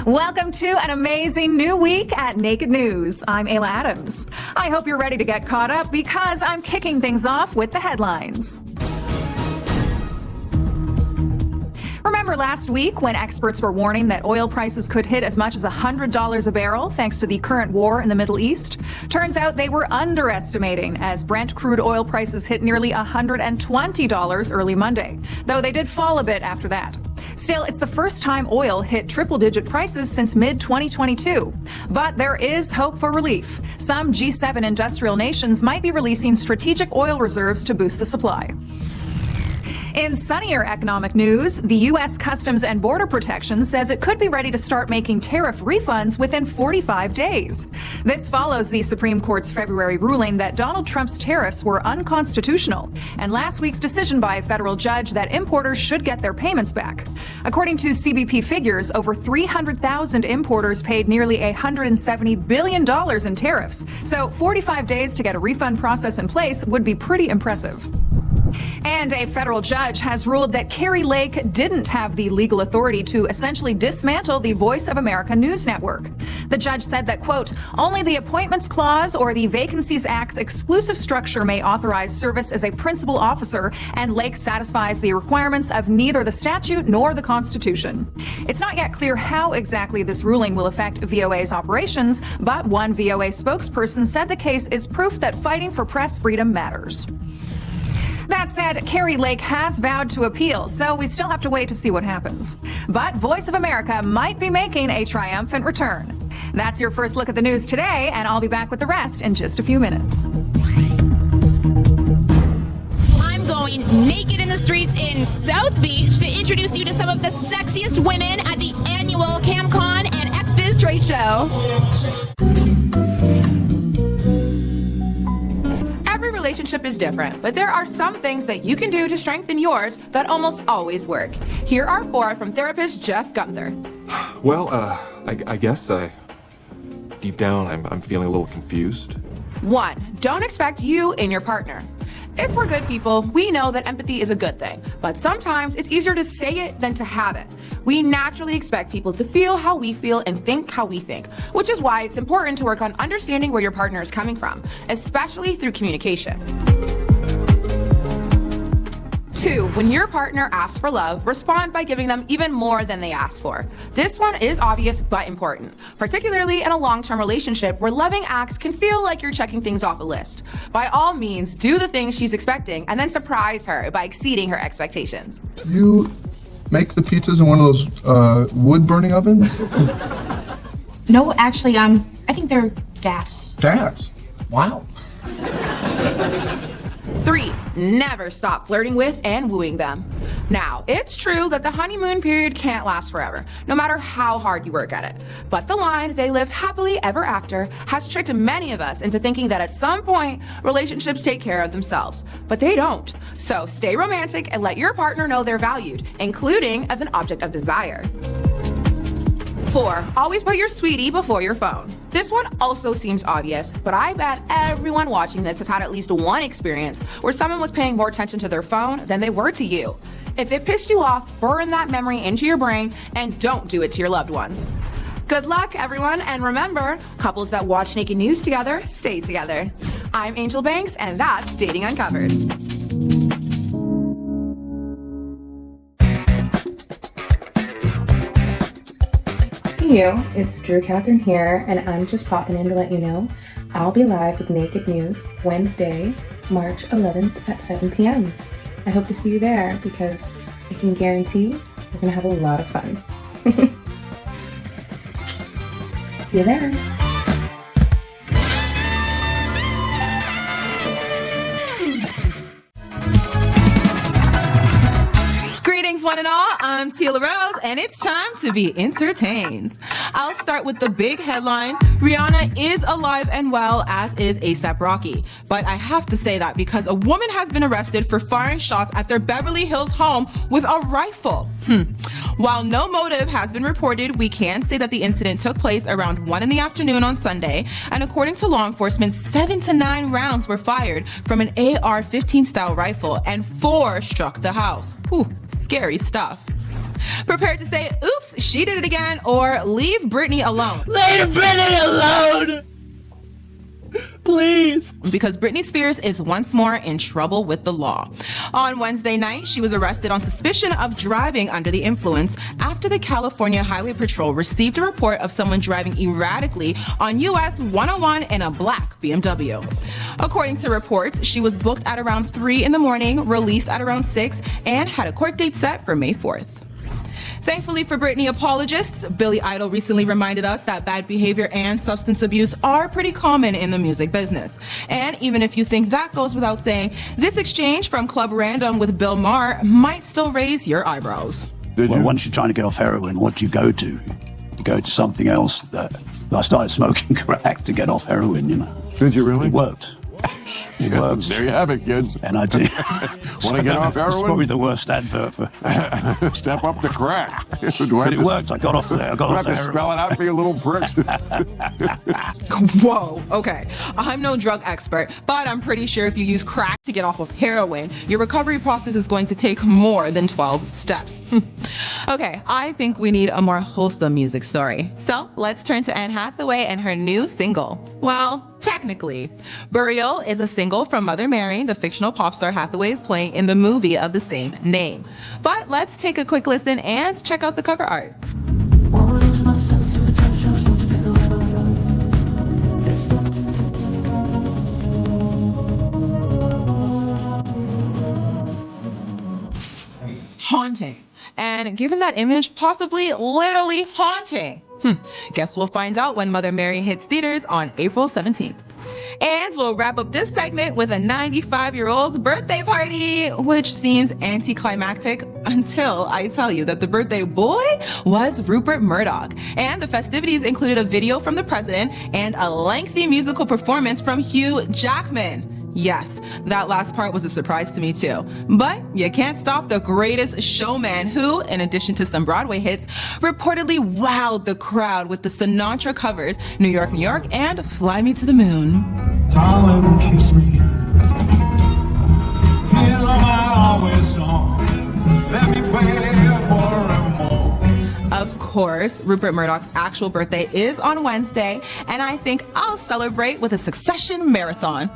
Welcome to an amazing new week at Naked News. I'm Ayla Adams. I hope you're ready to get caught up because I'm kicking things off with the headlines. Remember last week when experts were warning that oil prices could hit as much as $100 a barrel thanks to the current war in the Middle East? Turns out they were underestimating as Brent crude oil prices hit nearly $120 early Monday, though they did fall a bit after that. Still, it's the first time oil hit triple-digit prices since mid-2022. But there is hope for relief. Some G7 industrial nations might be releasing strategic oil reserves to boost the supply. In sunnier economic news, the U.S. Customs and Border Protection says it could be ready to start making tariff refunds within 45 days. This follows the Supreme Court's February ruling that Donald Trump's tariffs were unconstitutional, and last week's decision by a federal judge that importers should get their payments back. According to CBP figures, over 300,000 importers paid nearly $170 billion in tariffs, so 45 days to get a refund process in place would be pretty impressive. And a federal judge has ruled that Kari Lake didn't have the legal authority to essentially dismantle the Voice of America news network. The judge said that, quote, only the Appointments Clause or the Vacancies Act's exclusive structure may authorize service as a principal officer, and Lake satisfies the requirements of neither the statute nor the Constitution. It's not yet clear how exactly this ruling will affect VOA's operations, but one VOA spokesperson said the case is proof that fighting for press freedom matters. That said, Kari Lake has vowed to appeal, so we still have to wait to see what happens. But Voice of America might be making a triumphant return. That's your first look at the news today, and I'll be back with the rest in just a few minutes. I'm going naked in the streets in South Beach to introduce you to some of the sexiest women at the annual CamCon and XBiz trade show. Every relationship is different, but there are some things that you can do to strengthen yours that almost always work. Here are 4 from therapist Jeff Gunther. Well, I guess deep down I'm feeling a little confused. 1, don't expect you in your partner. If we're good people, we know that empathy is a good thing, but sometimes it's easier to say it than to have it. We naturally expect people to feel how we feel and think how we think, which is why it's important to work on understanding where your partner is coming from, especially through communication. 2, when your partner asks for love, respond by giving them even more than they asked for. This one is obvious but important, particularly in a long-term relationship where loving acts can feel like you're checking things off a list. By all means, do the things she's expecting and then surprise her by exceeding her expectations. Do you make the pizzas in one of those wood-burning ovens? No, actually, I think they're gas. Gas? Wow. 3, never stop flirting with and wooing them. Now, it's true that the honeymoon period can't last forever, no matter how hard you work at it. But the line, they lived happily ever after, has tricked many of us into thinking that at some point, relationships take care of themselves. But they don't. So stay romantic and let your partner know they're valued, including as an object of desire. 4, always put your sweetie before your phone. This one also seems obvious, but I bet everyone watching this has had at least one experience where someone was paying more attention to their phone than they were to you. If it pissed you off, burn that memory into your brain and don't do it to your loved ones. Good luck, everyone, and remember, couples that watch Naked News together stay together. I'm Angel Banks, and that's Dating Uncovered. Hey you, it's Drew Catherine here, and I'm just popping in to let you know I'll be live with Naked News Wednesday, March 11th at 7 p.m. I hope to see you there because I can guarantee we're going to have a lot of fun. See you there. Greetings, one and all. I'm Tila Rose, and it's time to be entertained. I'll start with the big headline. Rihanna is alive and well, as is A$AP Rocky. But I have to say that because a woman has been arrested for firing shots at their Beverly Hills home with a rifle. While no motive has been reported, we can say that the incident took place around 1 in the afternoon on Sunday, and according to law enforcement, 7 to 9 rounds were fired from an AR-15 style rifle, and 4 struck the house. Whew, scary stuff. Prepare to say, oops, she did it again, or leave Britney alone. Leave Britney alone! Please. Because Britney Spears is once more in trouble with the law. On Wednesday night, she was arrested on suspicion of driving under the influence after the California Highway Patrol received a report of someone driving erratically on US 101 in a black BMW. According to reports, she was booked at around 3 in the morning, released at around 6, and had a court date set for May 4th. Thankfully for Britney apologists, Billy Idol recently reminded us that bad behavior and substance abuse are pretty common in the music business. And even if you think that goes without saying, this exchange from Club Random with Bill Maher might still raise your eyebrows. Well, once you're trying to get off heroin, what do you go to? You go to something else. I started smoking crack to get off heroin, you know. Did you really? It worked. It works. There you have it, kids. And I did. Want to get off heroin? It's probably the worst advert for... Step up to crack. But it worked. I got off there. I got off have to spell it out for you little pricks. Whoa, okay. I'm no drug expert, but I'm pretty sure if you use crack to get off of heroin, your recovery process is going to take more than 12 steps. Okay, I think we need a more wholesome music story. So let's turn to Anne Hathaway and her new single. Well, technically, Burial is a single from Mother Mary, the fictional pop star Hathaway is playing in the movie of the same name. But let's take a quick listen and check out the cover art. Haunting. And given that image, possibly literally haunting. Guess we'll find out when Mother Mary hits theaters on April 17th. And we'll wrap up this segment with a 95-year-old's birthday party, which seems anticlimactic until I tell you that the birthday boy was Rupert Murdoch. And the festivities included a video from the president and a lengthy musical performance from Hugh Jackman. Yes, that last part was a surprise to me too. But you can't stop the greatest showman who, in addition to some Broadway hits, reportedly wowed the crowd with the Sinatra covers New York, New York, and Fly Me to the Moon. Darling, kiss me. Feel my always song. Let me play forevermore. Of course, Rupert Murdoch's actual birthday is on Wednesday, and I think I'll celebrate with a Succession marathon.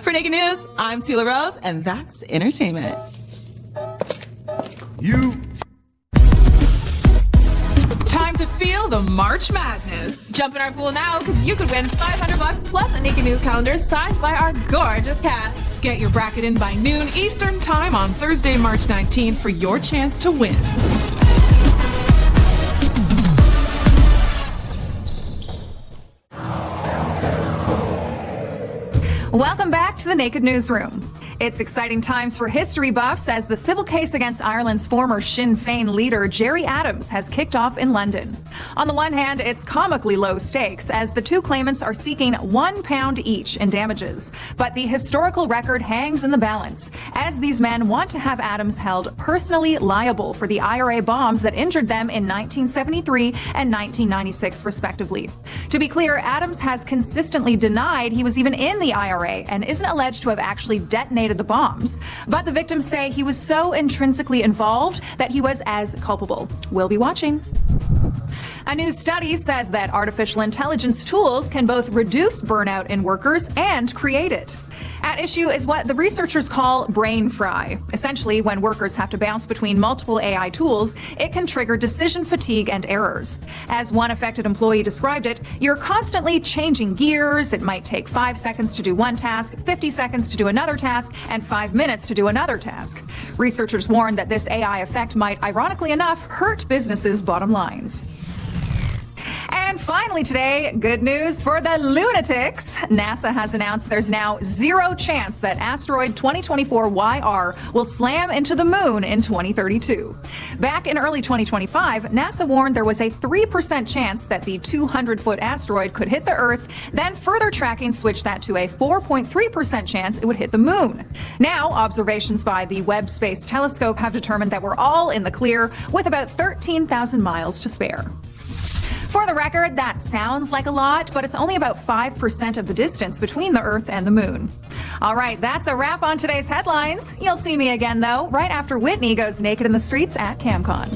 For Naked News, I'm Tila Rose, and that's entertainment. Time to feel the March Madness. Jump in our pool now, because you could win $500 plus a Naked News calendar signed by our gorgeous cast. Get your bracket in by noon Eastern Time on Thursday, March 19th for your chance to win. Welcome back to the Naked Newsroom. It's exciting times for history buffs as the civil case against Ireland's former Sinn Féin leader, Gerry Adams, has kicked off in London. On the one hand, it's comically low stakes as the two claimants are seeking £1 each in damages. But the historical record hangs in the balance, as these men want to have Adams held personally liable for the IRA bombs that injured them in 1973 and 1996, respectively. To be clear, Adams has consistently denied he was even in the IRA and isn't alleged to have actually detonated the bombs. But the victims say he was so intrinsically involved that he was as culpable. We'll be watching. A new study says that artificial intelligence tools can both reduce burnout in workers and create it. At issue is what the researchers call brain fry. Essentially, when workers have to bounce between multiple AI tools, it can trigger decision fatigue and errors. As one affected employee described it, you're constantly changing gears. It might take 5 seconds to do one task, 50 seconds to do another task, and 5 minutes to do another task. Researchers warn that this AI effect might, ironically enough, hurt businesses' bottom lines. And finally today, good news for the lunatics. NASA has announced there's now zero chance that asteroid 2024 YR will slam into the moon in 2032. Back in early 2025, NASA warned there was a 3% chance that the 200-foot asteroid could hit the Earth, then further tracking switched that to a 4.3% chance it would hit the moon. Now, observations by the Webb Space Telescope have determined that we're all in the clear with about 13,000 miles to spare. For the record, that sounds like a lot, but it's only about 5% of the distance between the Earth and the Moon. All right, that's a wrap on today's headlines. You'll see me again, though, right after Whitney goes naked in the streets at CamCon.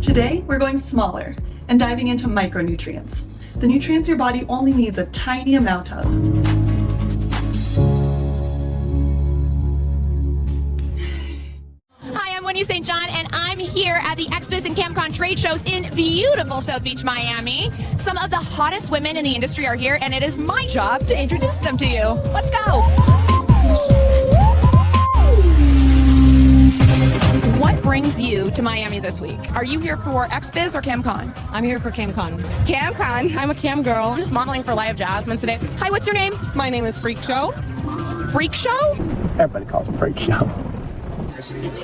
Today, we're going smaller and diving into micronutrients, the nutrients your body only needs a tiny amount of. Hi, I'm Winnie St. John, and I'm here at the XBIZ and CamCon trade shows in beautiful South Beach, Miami. Some of the hottest women in the industry are here, and it is my job to introduce them to you. Let's go! What brings you to Miami this week? Are you here for XBIZ or CamCon? I'm here for CamCon. CamCon? I'm a cam girl. I'm just modeling for Live Jasmine today. Hi, what's your name? My name is Freak Show. Freak Show? Everybody calls it Freak Show.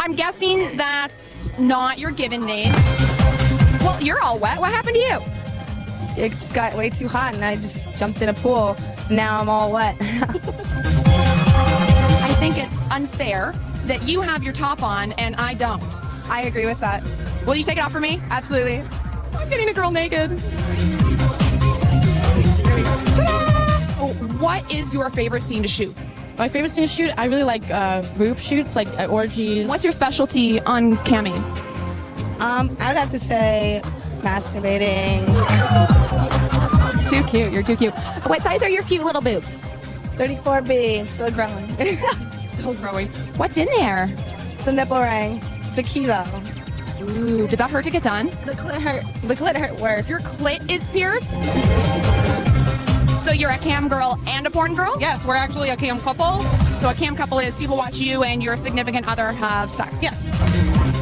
I'm guessing that's not your given name. Well, you're all wet. What happened to you? It just got way too hot and I just jumped in a pool. Now I'm all wet. I think it's unfair that you have your top on and I don't. I agree with that. Will you take it off for me? Absolutely. I'm getting a girl naked. Ta-da! What is your favorite scene to shoot? My favorite scene to shoot, I really like group shoots, like orgies. What's your specialty on camming? I would have to say masturbating. Too cute, you're too cute. What size are your cute little boobs? 34B, still growing. Still growing. What's in there? It's a nipple ring. It's a kilo. Ooh, did that hurt to get done? The clit hurt. The clit hurt worse. Your clit is pierced? So you're a cam girl and a porn girl? Yes, we're actually a cam couple. So a cam couple is people watch you and your significant other have sex? Yes.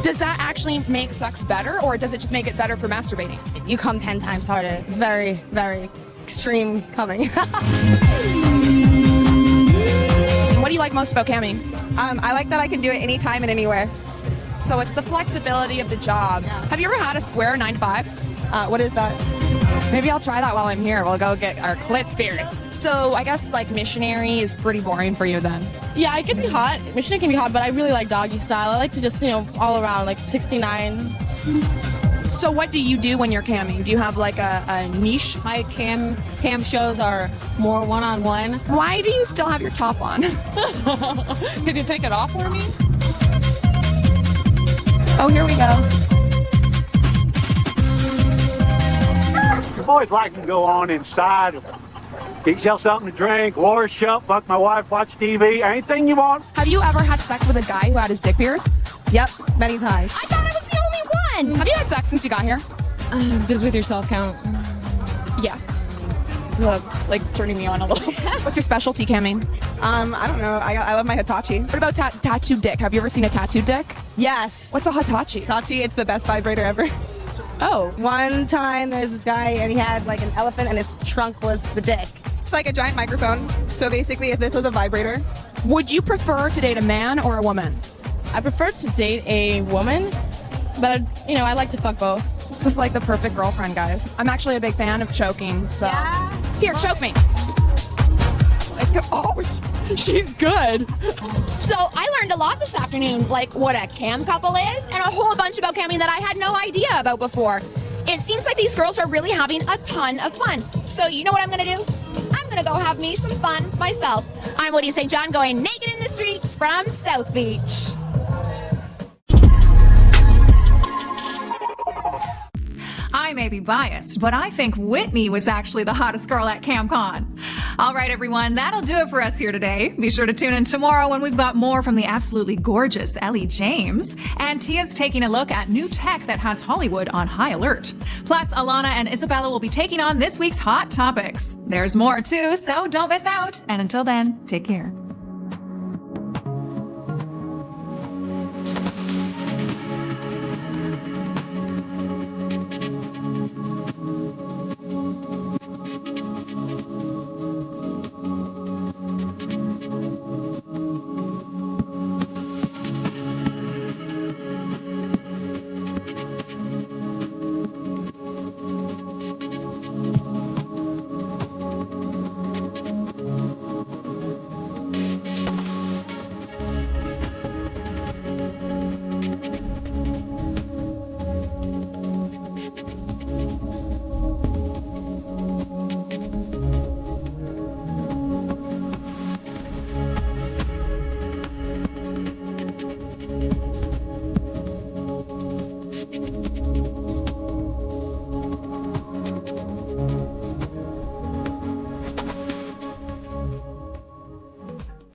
Does that actually make sex better, or does it just make it better for masturbating? You come 10 times harder. It's very, very extreme coming. What do you like most about camming? I like that I can do it anytime and anywhere. So it's the flexibility of the job. Yeah. Have you ever had a square 9 to 5? What is that? Maybe I'll try that while I'm here. We'll go get our clits pierced. So I guess like missionary is pretty boring for you then. Yeah, it can be hot. Missionary can be hot, but I really like doggy style. I like to just, all around, like 69. So what do you do when you're camming? Do you have like a niche? My cam shows are more one-on-one. Why do you still have your top on? Could you take it off for me? Oh, here we go. The boys like to go on inside, get yourself something to drink, wash up, fuck my wife, watch TV, anything you want. Have you ever had sex with a guy who had his dick pierced? Yep, many times. I thought I was the only one. Have you had sex since you got here? Does with yourself count? Yes. It's like turning me on a little. What's your specialty camming? I don't know. I love my Hitachi. What about tattooed dick? Have you ever seen a tattooed dick? Yes. What's a Hitachi? Hitachi, it's the best vibrator ever. Oh. One time there's this guy and he had like an elephant and his trunk was the dick. It's like a giant microphone. So basically if this was a vibrator. Would you prefer to date a man or a woman? I prefer to date a woman, but I like to fuck both. This is like the perfect girlfriend, guys. I'm actually a big fan of choking, so. Yeah. Here, choke me. Oh, she's good. So I learned a lot this afternoon, like what a cam couple is, and a whole bunch about camming that I had no idea about before. It seems like these girls are really having a ton of fun. So you know what I'm gonna do? I'm gonna go have me some fun myself. I'm Woody St. John going naked in the streets from South Beach. I may be biased, but I think Whitney was actually the hottest girl at CamCon. All right, everyone, that'll do it for us here today. Be sure to tune in tomorrow when we've got more from the absolutely gorgeous Ellie James. And Tia's taking a look at new tech that has Hollywood on high alert. Plus, Alana and Isabella will be taking on this week's Hot Topics. There's more too, so don't miss out. And until then, take care.